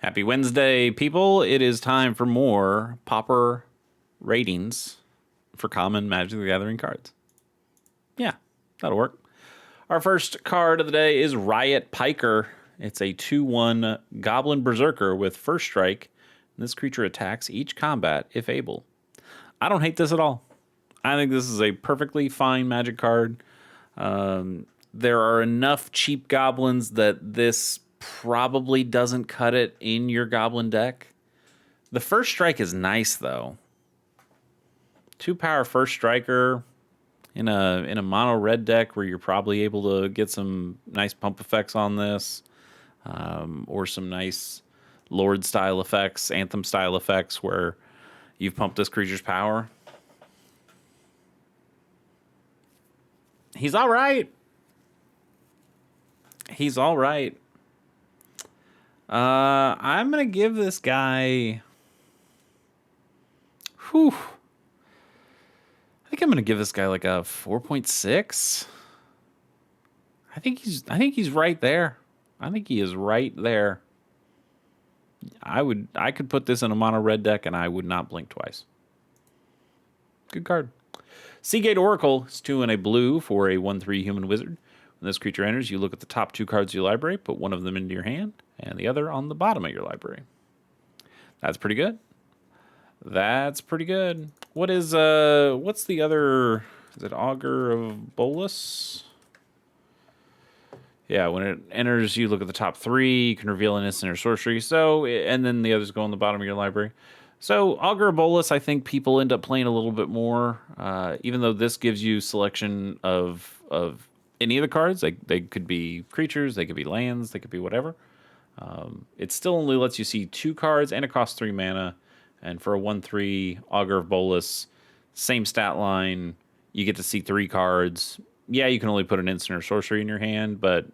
Happy Wednesday, people. It is time for more Pauper ratings for common Magic the Gathering cards. Yeah, that'll work. Our first card of the day is Riot Piker. It's a 2/1 Goblin Berserker with first strike. This creature attacks each combat if able. I don't hate this at all. I think this is a perfectly fine Magic card. There are enough cheap goblins that this probably doesn't cut it in your goblin deck. The first strike is nice though. 2-power first striker in a mono red deck where you're probably able to get some nice pump effects on this, or some nice Lord style effects, Anthem style effects where you've pumped this creature's power. He's all right. He's all right. I'm gonna give this guy. Whew. I think I'm gonna give this guy like a 4.6. I think he's right there. I think he is right there. I could put this in a mono red deck and I would not blink twice. Good card. Seagate Oracle is 2 and a blue for a 1/3 human wizard. When this creature enters, you look at the top 2 cards of your library, put one of them into your hand, and the other on the bottom of your library. That's pretty good. That's pretty good. What's the other? Is it Augur of Bolus? Yeah, when it enters, you look at the top 3. You can reveal an instant or sorcery. So, and then the others go on the bottom of your library. So, Augur of Bolus, I think people end up playing a little bit more. Even though this gives you selection of any of the cards, they could be creatures, they could be lands, they could be whatever. It still only lets you see 2 cards, and it costs 3 mana. And for a 1/3 Augur of Bolus, same stat line, you get to see 3 cards. Yeah, you can only put an instant or sorcery in your hand, but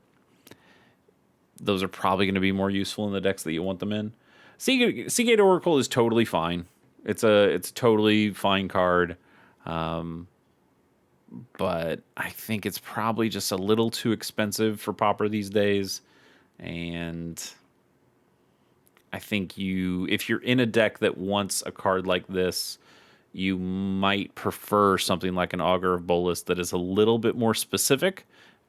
those are probably going to be more useful in the decks that you want them in. Seagate Oracle is totally fine. It's a totally fine card. But I think it's probably just a little too expensive for Pauper these days. And I think if you're in a deck that wants a card like this, you might prefer something like an Augur of Bolus that is a little bit more specific,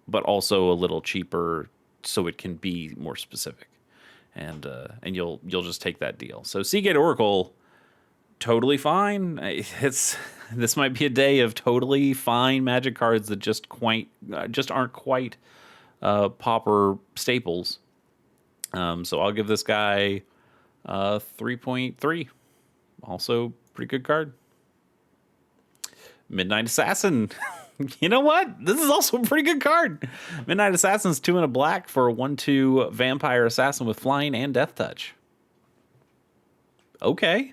but also a little cheaper so it can be more specific. And you'll just take that deal. So Seagate Oracle, totally fine. This might be a day of totally fine Magic cards that just aren't quite Pauper staples. So I'll give this guy 3.3. Also, pretty good card. Midnight Assassin. You know what? This is also a pretty good card. Midnight Assassin's 2 and a black for a 1/2 vampire assassin with flying and death touch. Okay.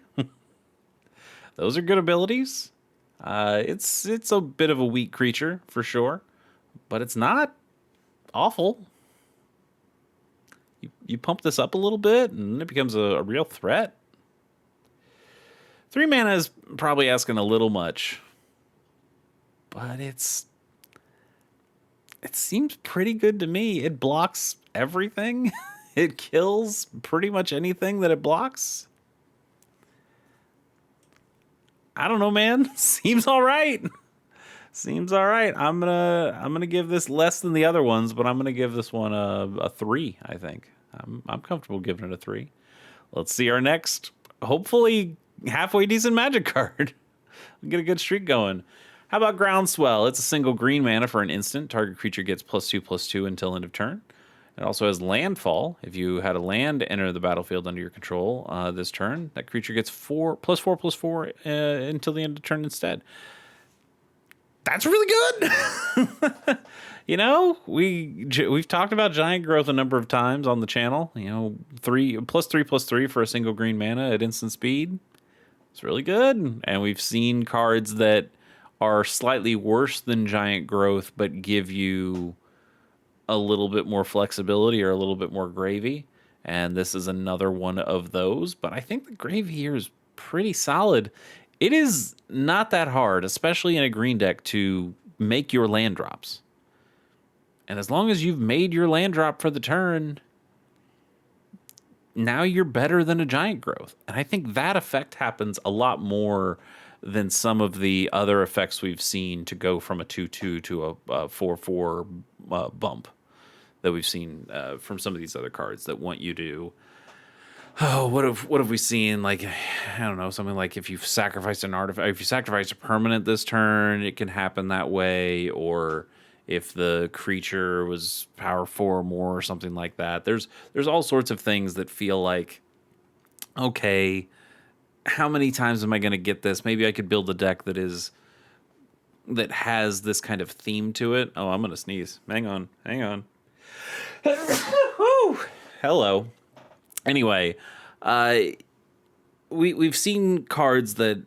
Those are good abilities. It's a bit of a weak creature for sure, but it's not awful. You pump this up a little bit, and it becomes a real threat. 3 mana is probably asking a little much, but it seems pretty good to me. It blocks everything. It kills pretty much anything that it blocks. I don't know, man. Seems all right. Seems all right. I'm gonna give this less than the other ones, but I'm gonna give this one a 3. I think I'm comfortable giving it a 3. Let's see our next, hopefully halfway decent Magic card. Get a good streak going. How about Groundswell? It's a single green mana for an instant. Target creature gets +2/+2 until end of turn. It also has Landfall. If you had a land enter the battlefield under your control this turn, that creature gets +4/+4 until the end of turn instead. That's really good. You know, we've talked about Giant Growth a number of times on the channel. You know, +3/+3 for a single green mana at instant speed. It's really good. And we've seen cards that are slightly worse than Giant Growth, but give you a little bit more flexibility or a little bit more gravy. And this is another one of those. But I think the gravy here is pretty solid. It is not that hard, especially in a green deck, to make your land drops. And as long as you've made your land drop for the turn, now you're better than a giant growth. And I think that effect happens a lot more than some of the other effects we've seen to go from a 2/2 to a 4/4 bump that we've seen from some of these other cards that want you to. Oh, what have we seen? Like, I don't know, something like if you've sacrificed an artifact, if you sacrifice a permanent this turn, it can happen that way. Or if the creature was power 4 or more or something like that. There's all sorts of things that feel like, okay, how many times am I going to get this? Maybe I could build a deck that has this kind of theme to it. Oh, I'm going to sneeze. Hang on. Woo! Hello. Anyway, we've seen cards that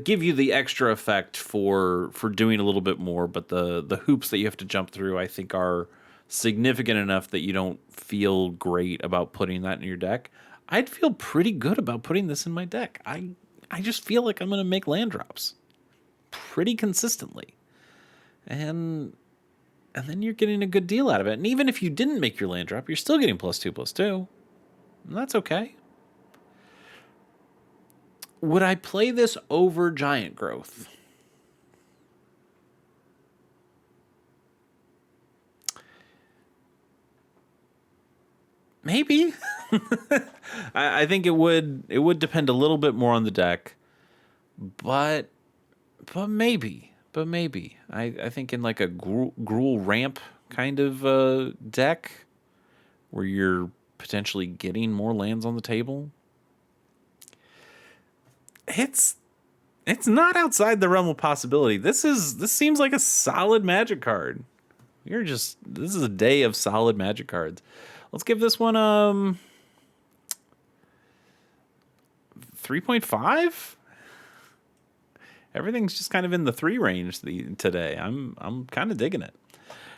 give you the extra effect for doing a little bit more, but the hoops that you have to jump through, I think, are significant enough that you don't feel great about putting that in your deck. I'd feel pretty good about putting this in my deck. I just feel like I'm going to make land drops pretty consistently. And then you're getting a good deal out of it. And even if you didn't make your land drop, you're still getting +2/+2. And that's okay. Would I play this over giant growth? Maybe. I think it would depend a little bit more on the deck, but maybe. I think in like a Gruul ramp kind of deck where you're potentially getting more lands on the table, it's not outside the realm of possibility. This seems like a solid Magic card. This is a day of solid Magic cards. Let's give this one 3.5. Everything's just kind of in the 3 range today. I'm kind of digging it.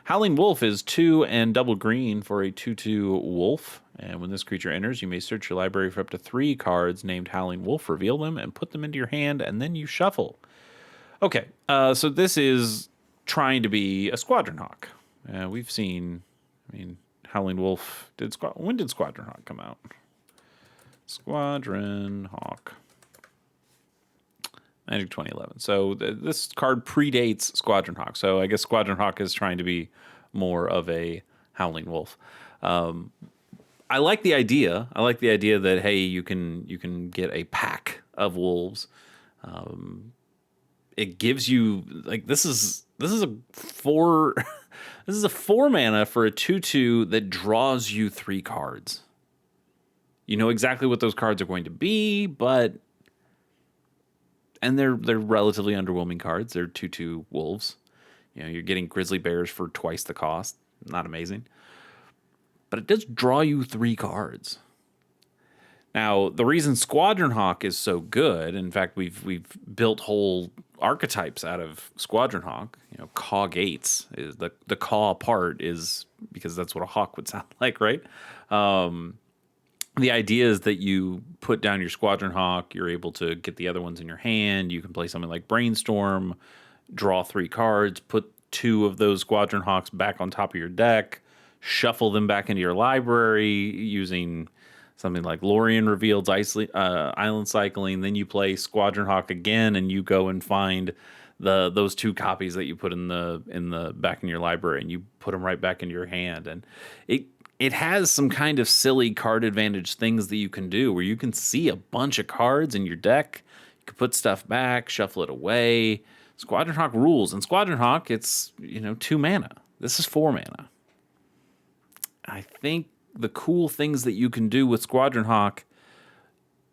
Howling Wolf is 2 and double green for a 2/2 wolf. And when this creature enters, you may search your library for up to 3 cards named Howling Wolf, reveal them, and put them into your hand, and then you shuffle. Okay, so this is trying to be a Squadron Hawk. We've seen, Howling Wolf when did Squadron Hawk come out? Squadron Hawk. Magic 2011. So this card predates Squadron Hawk. So I guess Squadron Hawk is trying to be more of a Howling Wolf. I like the idea. I like the idea that, hey, you can get a pack of wolves. It gives you, like, this is a 4 this is a 4 mana for a 2/2 that draws you 3 cards. You know exactly what those cards are going to be, and they're relatively underwhelming cards. They're 2/2 wolves. You're getting grizzly bears for twice the cost. Not amazing. But it does draw you 3 cards. Now, the reason Squadron Hawk is so good, in fact, we've built whole archetypes out of Squadron Hawk. Caw Gates is the caw part is because that's what a hawk would sound like, right? The idea is that you put down your Squadron Hawk, you're able to get the other ones in your hand, you can play something like Brainstorm, draw 3 cards, put 2 of those Squadron Hawks back on top of your deck, shuffle them back into your library using something like Lorien Revealed Island Cycling, then you play Squadron Hawk again and you go and find those 2 copies that you put in the back in your library and you put them right back into your hand. And it has some kind of silly card advantage things that you can do where you can see a bunch of cards in your deck. You can put stuff back, shuffle it away. Squadron Hawk rules. And Squadron Hawk, it's 2 mana. This is 4 mana. I think the cool things that you can do with Squadron Hawk,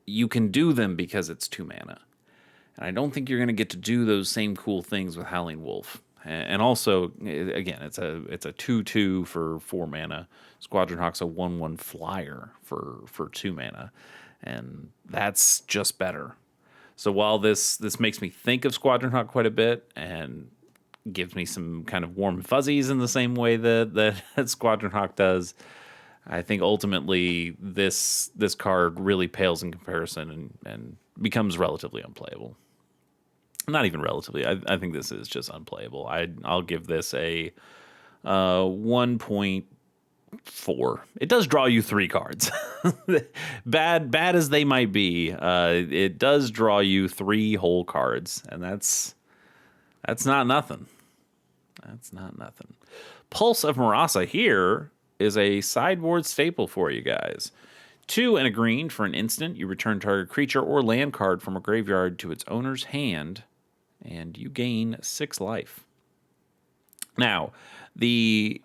you can do them because it's 2 mana. And I don't think you're going to get to do those same cool things with Howling Wolf. And also, again, it's a 2/2 for 4 mana. Squadron Hawk's a 1/1 flyer for 2 mana. And that's just better. So while this makes me think of Squadron Hawk quite a bit and gives me some kind of warm fuzzies in the same way that Squadron Hawk does, I think ultimately this card really pales in comparison and becomes relatively unplayable. Not even relatively. I think this is just unplayable. I'll give this a 1.5 4. It does draw you 3 cards. Bad as they might be, it does draw you 3 whole cards, and that's not nothing. That's not nothing. Pulse of Marasa here is a sideboard staple for you guys. 2 and a green for an instant. You return target creature or land card from a graveyard to its owner's hand, and you gain 6 life. Now, the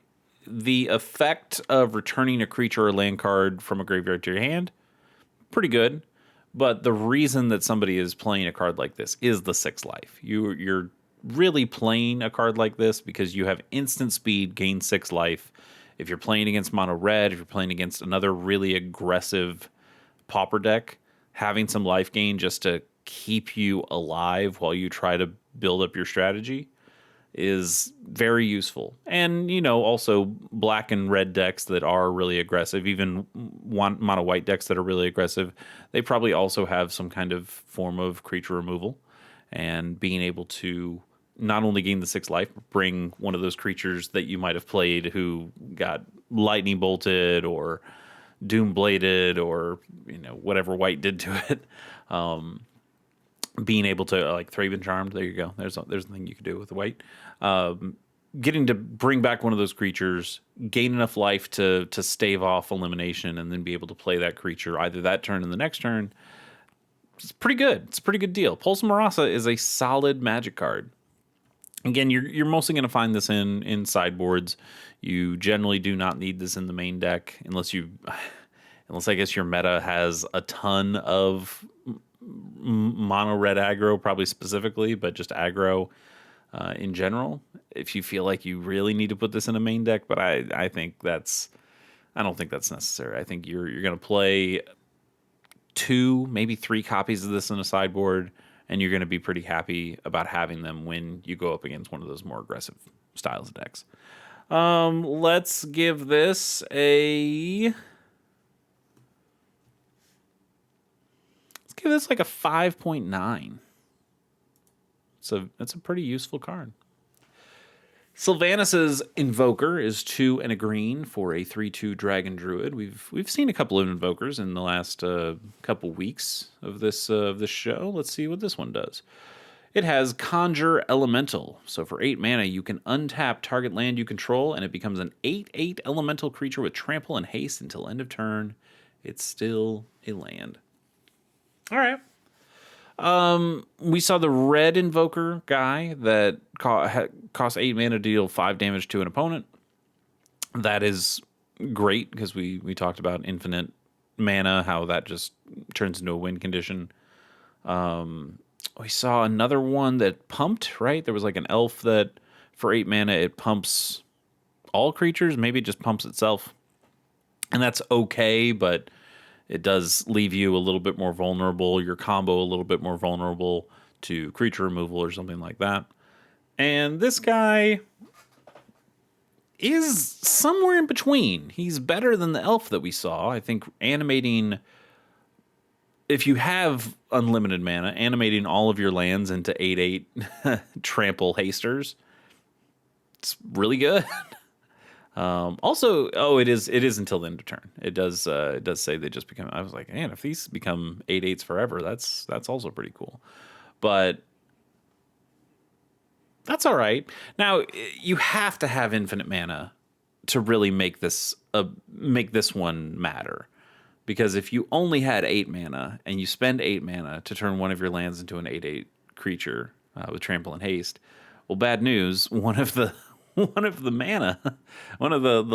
effect of returning a creature or land card from a graveyard to your hand, pretty good. But the reason that somebody is playing a card like this is the 6 life. You're really playing a card like this because you have instant speed, gain 6 life. If you're playing against mono red, if you're playing against another really aggressive Pauper deck, having some life gain just to keep you alive while you try to build up your strategy is very useful. And, also black and red decks that are really aggressive, even mono white decks that are really aggressive, they probably also have some kind of form of creature removal. And being able to not only gain the 6 life, but bring one of those creatures that you might have played who got lightning bolted or doom bladed or, whatever white did to it. Being able to Thraben Charmed, there you go. There's a thing you could do with the white. Getting to bring back one of those creatures, gain enough life to stave off elimination, and then be able to play that creature either that turn or the next turn. It's pretty good. It's a pretty good deal. Pulse of Marasa is a solid Magic card. Again, you're mostly going to find this in sideboards. You generally do not need this in the main deck unless I guess your meta has a ton of mono red aggro, probably specifically, but just aggro in general. If you feel like you really need to put this in a main deck, but I don't think that's necessary. I think you're going to play 2, maybe 3 copies of this in a sideboard, and you're going to be pretty happy about having them when you go up against one of those more aggressive styles of decks. Let's give this a 5.9. So that's a pretty useful card. Sylvanas' Invoker is 2 and a green for a 3/2 Dragon Druid. We've seen a couple of Invokers in the last couple weeks of this show. Let's see what this one does. It has Conjure Elemental. So for 8 mana, you can untap target land you control, and it becomes an 8/8 elemental creature with trample and haste until end of turn. It's still a land. All right. We saw the red Invoker guy that costs 8 mana to deal 5 damage to an opponent. That is great because we talked about infinite mana, how that just turns into a win condition. We saw another one that pumped, right? There was an elf that for 8 mana it pumps all creatures. Maybe it just pumps itself. And that's okay, but it does leave you a little bit more vulnerable, your combo a little bit more vulnerable to creature removal or something like that. And this guy is somewhere in between. He's better than the elf that we saw. I think animating, if you have unlimited mana, animating all of your lands into 8/8 trample hasters, it's really good. Also, it is until the end of turn. It does say they just become. I was like, man, if these become 8/8s forever, that's also pretty cool. But that's all right. Now you have to have infinite mana to really make this one matter. Because if you only had 8 mana and you spend 8 mana to turn one of your lands into an 8/8 creature with trample and haste, well, bad news. One of the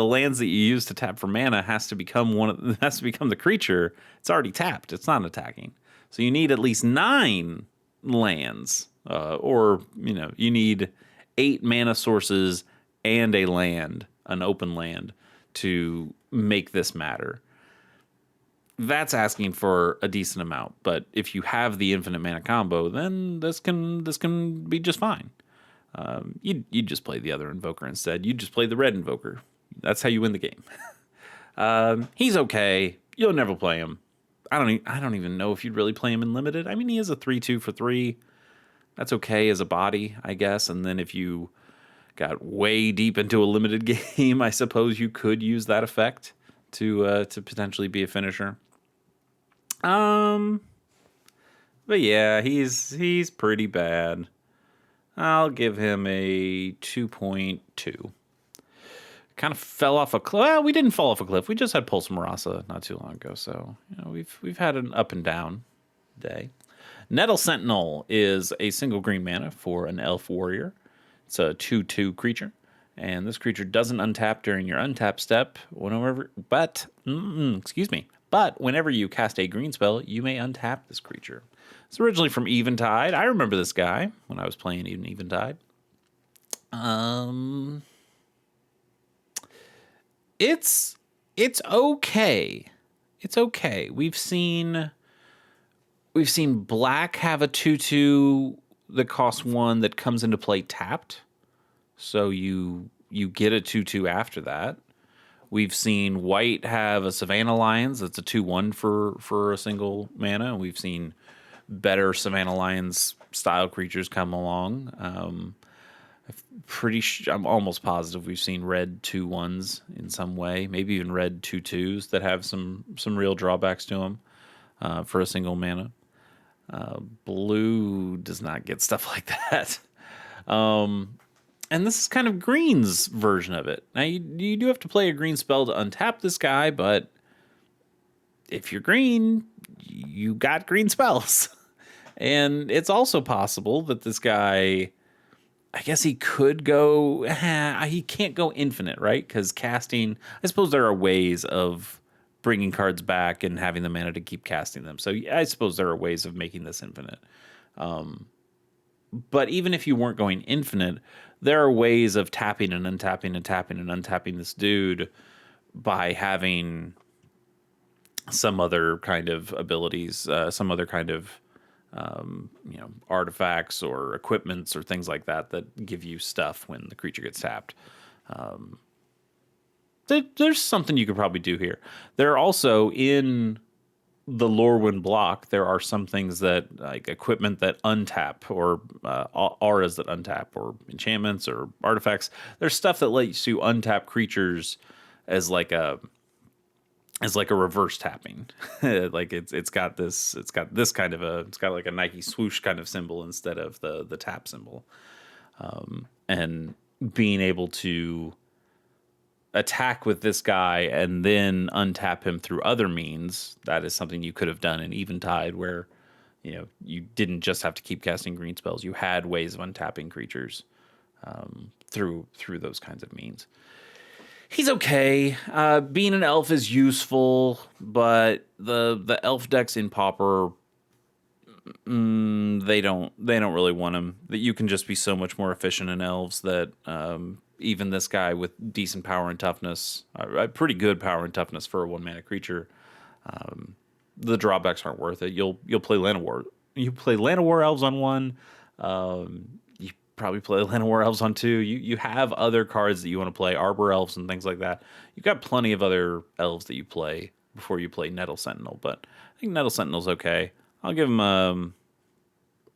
lands that you use to tap for mana has to become the creature. It's already tapped. It's not attacking. So you need at least 9 lands, or you need 8 mana sources and a land, an open land, to make this matter. That's asking for a decent amount. But if you have the infinite mana combo, then this can be just fine. You'd just play the other Invoker instead. You'd just play the red Invoker. That's how you win the game. He's okay. You'll never play him. I don't even know if you'd really play him in limited. I mean, he is a 3/2 for 3. That's okay as a body, I guess. And then if you got way deep into a limited game, I suppose you could use that effect to potentially be a finisher. But yeah, he's pretty bad. I'll give him a 2.2. Kind of fell off a cliff. Well, we didn't fall off a cliff. We just had Pulse Marasa not too long ago, so we've had an up and down day. Nettle Sentinel is a single green mana for an elf warrior. It's a 2/2 creature, and this creature doesn't untap during your untap step. But whenever you cast a green spell, you may untap this creature. It's originally from Eventide. I remember this guy when I was playing Eventide. It's okay. It's okay. We've seen black have a 2/2 that costs 1 that comes into play tapped. So you get a 2/2 after that. We've seen white have a Savannah Lions that's a 2/1 for a single mana. And we've seen better Savannah Lions style creatures come along. I'm almost positive we've seen red 2/1s in some way, maybe even red 2/2s that have some real drawbacks to them for a single mana. Blue does not get stuff like that. And this is kind of green's version of it. Now, you do have to play a green spell to untap this guy, but if you're green, you got green spells. And it's also possible that this guy, I guess he could go, he can't go infinite, right? Because casting, I suppose there are ways of bringing cards back and having the mana to keep casting them. So I suppose there are ways of making this infinite. But even if you weren't going infinite, there are ways of tapping and untapping and tapping and untapping this dude by having some other kind of abilities, some other kind of artifacts or equipments or things like that that give you stuff when the creature gets tapped. There's something you could probably do here. There are also in the Lorwyn block, there are some things that like equipment that untap or auras that untap or enchantments or artifacts. There's stuff that lets you untap creatures as like a reverse tapping. Like it's got this kind of it's got like a Nike swoosh kind of symbol instead of the tap symbol. And being able to attack with this guy and then untap him through other means, that is something you could have done in Eventide, where you didn't just have to keep casting green spells. You had ways of untapping creatures through those kinds of means. He's okay. Being an elf is useful, but the elf decks in Pauper, they don't really want him. That you can just be so much more efficient in elves that even this guy with decent power and toughness, pretty good power and toughness for a 1-mana creature, the drawbacks aren't worth it. You'll play Llanowar. You play Llanowar elves on 1. You probably play Llanowar elves on 2. You have other cards that you want to play, Arbor elves and things like that. You've got plenty of other elves that you play before you play Nettle Sentinel. But I think Nettle Sentinel's okay. I'll give him a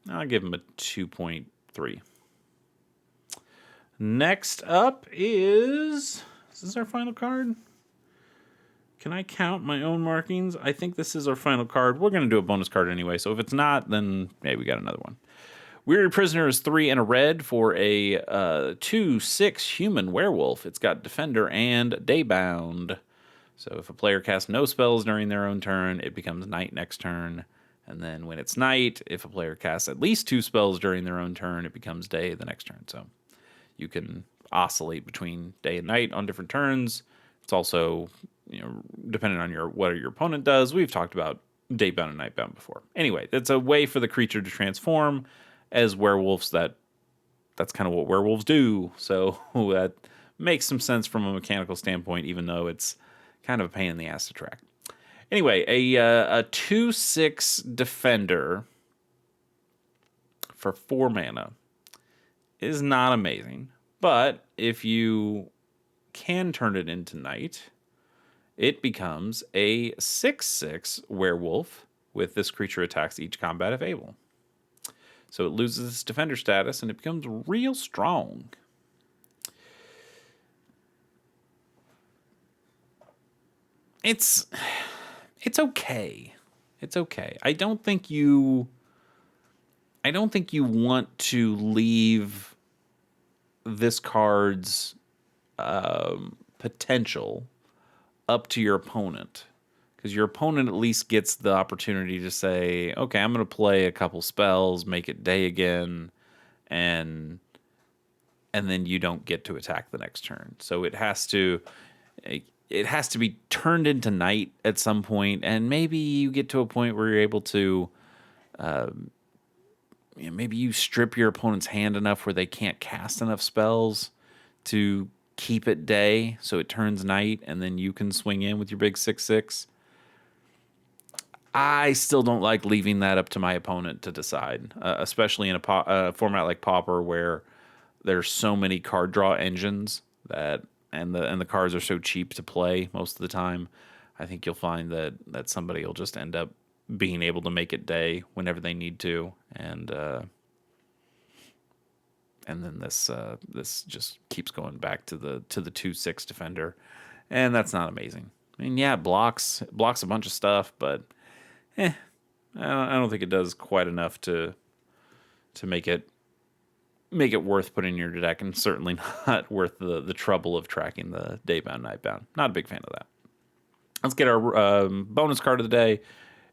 2.3. Next up is this our final card? Can I count my own markings? I think this is our final card. We're going to do a bonus card anyway, so if it's not, then hey, we got another one. Weary Prisoner is 3 and a red for a 2/6 human werewolf. It's got Defender and Daybound. So if a player casts no spells during their own turn, it becomes night next turn. And then when it's night, if a player casts at least 2 spells during their own turn, it becomes day the next turn. So you can oscillate between day and night on different turns. It's also, depending on what your opponent does. We've talked about Daybound and Nightbound before. Anyway, it's a way for the creature to transform as werewolves. That's kind of what werewolves do. So that makes some sense from a mechanical standpoint, even though it's kind of a pain in the ass to track. Anyway, a 2/6 defender for 4 mana is not amazing, but if you can turn it into night, it becomes a 6/6 werewolf with this creature attacks each combat if able. So it loses its defender status and it becomes real strong. it's it's okay. It's okay. I don't think you want to leave this card's potential up to your opponent, because your opponent at least gets the opportunity to say, okay, I'm going to play a couple spells, make it day again, and then you don't get to attack the next turn. So it has to be turned into night at some point, and maybe you get to a point where you're able to maybe you strip your opponent's hand enough where they can't cast enough spells to keep it day, so it turns night, and then you can swing in with your big 6/6. I still don't like leaving that up to my opponent to decide, especially in a format like Pauper, where there's so many card draw engines and the cards are so cheap to play most of the time. I think you'll find that somebody will just end up being able to make it day whenever they need to, and then this just keeps going back to the 2/6 defender, and that's not amazing. I mean, yeah, it blocks a bunch of stuff, but I don't think it does quite enough to make it worth putting in your deck, and certainly not worth the trouble of tracking the daybound, nightbound. Not a big fan of that. Let's get our bonus card of the day.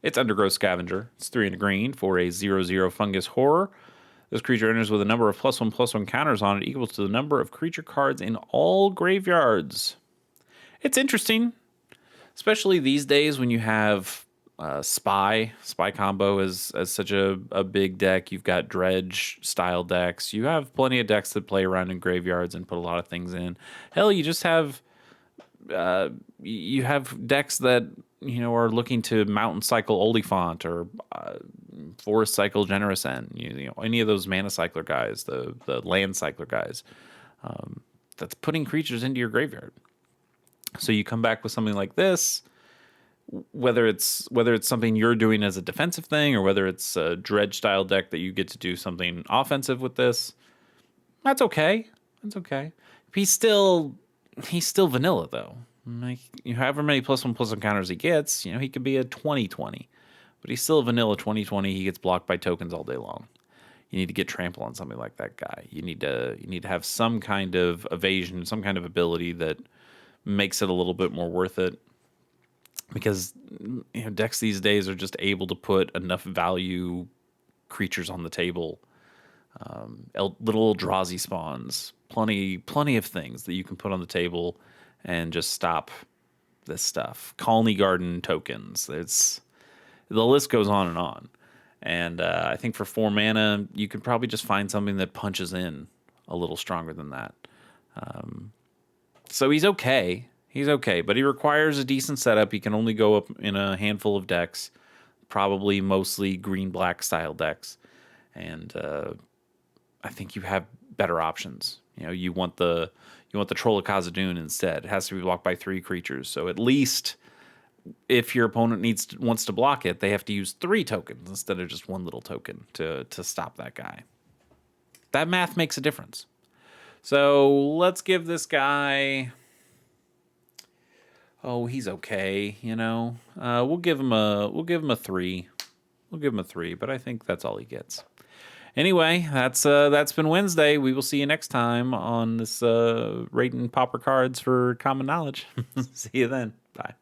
It's Undergrowth Scavenger. It's 3 and a green for a 0/0 fungus horror. This creature enters with a number of +1/+1 counters on it equals to the number of creature cards in all graveyards. It's interesting, especially these days when you have Spy combo as such a big deck. You've got Dredge style decks. You have plenty of decks that play around in graveyards and put a lot of things in. Hell, you just have you have decks that are looking to Mountain Cycle Oliphant or Forest Cycle Generous End. Any of those Mana Cycler guys, the Land Cycler guys, that's putting creatures into your graveyard. So you come back with something like this. Whether it's something you're doing as a defensive thing, or whether it's a Dredge style deck that you get to do something offensive with this, that's okay. That's okay. He's still vanilla though. Like, however many +1/+1 counters he gets, he could be a 20/20, but he's still a vanilla 20/20. He gets blocked by tokens all day long. You need to get trample on something like that guy. You need to have some kind of evasion, some kind of ability that makes it a little bit more worth it. Because decks these days are just able to put enough value creatures on the table. Little Eldrazi spawns, plenty of things that you can put on the table and just stop this stuff. Colony Garden tokens. The list goes on and on. And I think for 4 mana, you could probably just find something that punches in a little stronger than that. So he's okay. He's okay, but he requires a decent setup. He can only go up in a handful of decks, probably mostly green-black style decks. And I think you have better options. You want the Troll of Khazad-dûn instead. It has to be blocked by 3 creatures. So at least if your opponent wants to block it, they have to use 3 tokens instead of just 1 little token to stop that guy. That math makes a difference. So let's give this guy... Oh, he's okay, we'll give him a 3. We'll give him a 3, but I think that's all he gets. Anyway, that's been Wednesday. We will see you next time on this rating Pauper cards for common knowledge. See you then. Bye.